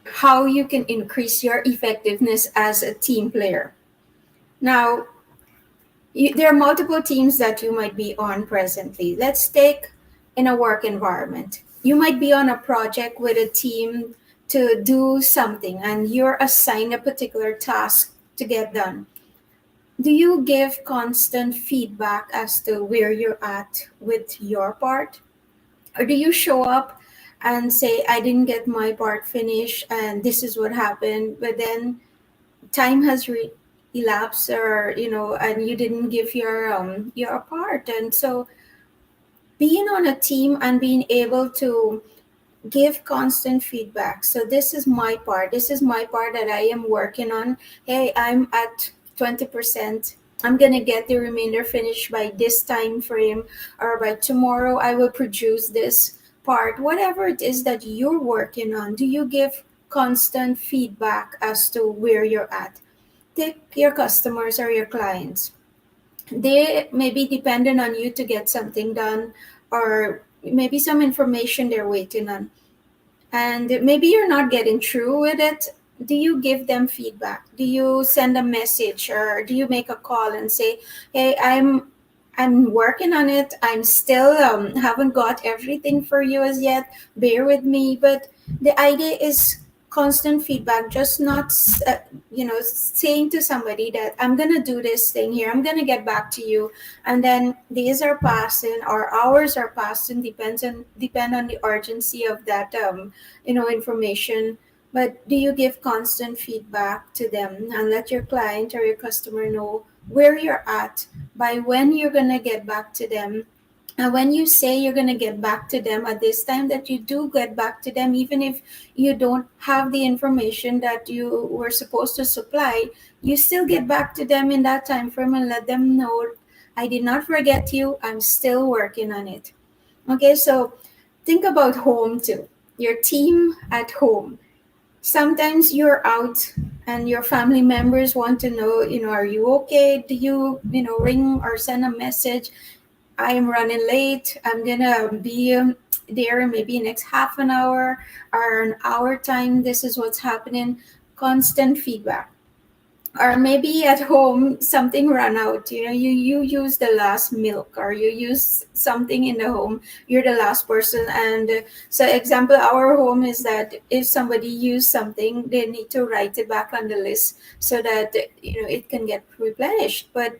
how you can increase your effectiveness as a team player. Now, there are multiple teams that you might be on presently. Let's take in a work environment. You might be on a project with a team to do something and you're assigned a particular task to get done. Do you give constant feedback as to where you're at with your part? Or do you show up and say, I didn't get my part finished and this is what happened, but then time has elapsed, or and you didn't give your part. And so being on a team and being able to give constant feedback, so this is my part that I am working on. Hey, I'm at 20%. I'm gonna get the remainder finished by this time frame, or by tomorrow I will produce this part. Whatever it is that you're working on, do you give constant feedback as to where you're at? Take your customers or your clients. They may be dependent on you to get something done, or maybe some information they're waiting on. And maybe you're not getting through with it. Do you give them feedback? Do you send a message, or do you make a call and say, hey, I'm working on it. I'm still haven't got everything for you as yet. Bear with me. But the idea is constant feedback, just not saying to somebody that I'm gonna do this thing here. I'm gonna get back to you, and then days are passing or hours are passing. Depend on the urgency of that information. But do you give constant feedback to them and let your client or your customer know where you're at, by when you're going to get back to them? And when you say you're going to get back to them at this time, that you do get back to them, even if you don't have the information that you were supposed to supply, you still get back to them in that time frame and let them know, I did not forget you. I'm still working on it. Okay, so think about home too. Your team at home. Sometimes you're out and your family members want to know, are you okay? Do you, ring or send a message? I am running late. I'm gonna be there maybe next half an hour or an hour time. This is what's happening. Constant feedback. Or maybe at home something ran out, you use the last milk, or you use something in the home, you're the last person. And so example, our home is that if somebody used something, they need to write it back on the list so that it can get replenished. But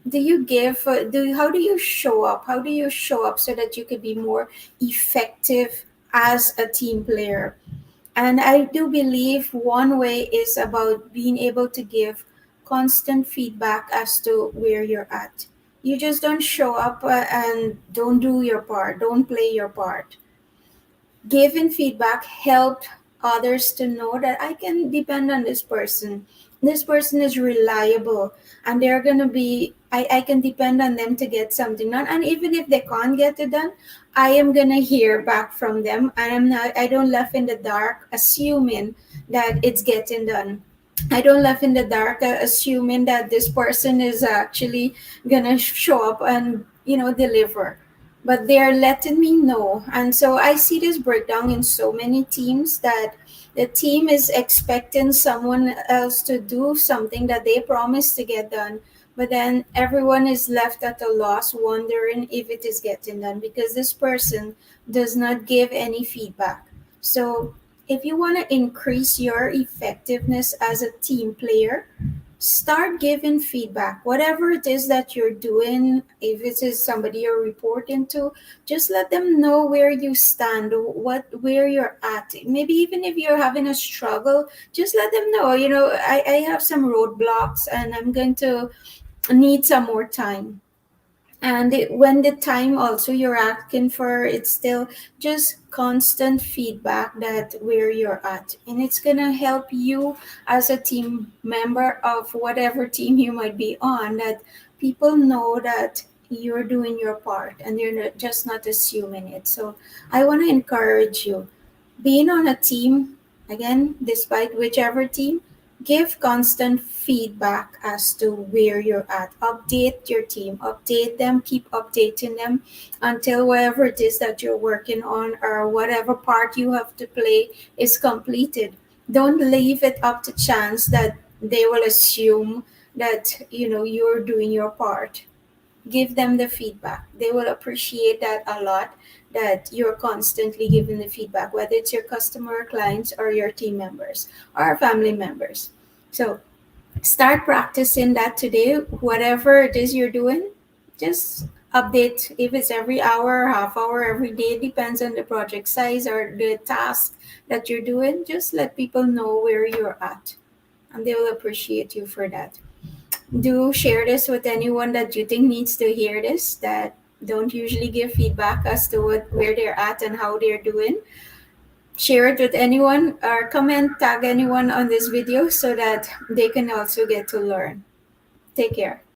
do you give how do you show up, so that you could be more effective as a team player? And I do believe one way is about being able to give constant feedback as to where you're at. You just don't show up and don't do your part, don't play your part. Giving feedback helped others to know that I can depend on this person. This person is reliable, and they're going to be, I can depend on them to get something done. And even if they can't get it done, I am going to hear back from them. I don't left in the dark assuming that it's getting done. I don't left in the dark assuming that this person is actually going to show up and, deliver. But they're letting me know. And so I see this breakdown in so many teams, that the team is expecting someone else to do something that they promised to get done. But then everyone is left at a loss, wondering if it is getting done because this person does not give any feedback. So if you want to increase your effectiveness as a team player, start giving feedback. Whatever it is that you're doing, if it is somebody you're reporting to, just let them know where you stand, where you're at. Maybe even if you're having a struggle, just let them know, I have some roadblocks and I'm going to need some more time. And when the time also you're asking for, it's still just constant feedback that where you're at, and it's gonna help you as a team member of whatever team you might be on, that people know that you're doing your part and they're just not assuming it. So I want to encourage you, being on a team, again, despite whichever team, give constant feedback as to where you're at. Update your team, update them, keep updating them until whatever it is that you're working on or whatever part you have to play is completed. Don't leave it up to chance that they will assume that you're doing your part. Give them the feedback. They will appreciate that a lot, that you're constantly giving the feedback, whether it's your customer, clients, or your team members or family members. So start practicing that today. Whatever it is you're doing, just update. If it's every hour, half hour, every day, depends on the project size or the task that you're doing. Just let people know where you're at, and they will appreciate you for that. Do share this with anyone that you think needs to hear this, that don't usually give feedback as to where they're at and how they're doing. Share it with anyone or comment, tag anyone on this video so that they can also get to learn. Take care.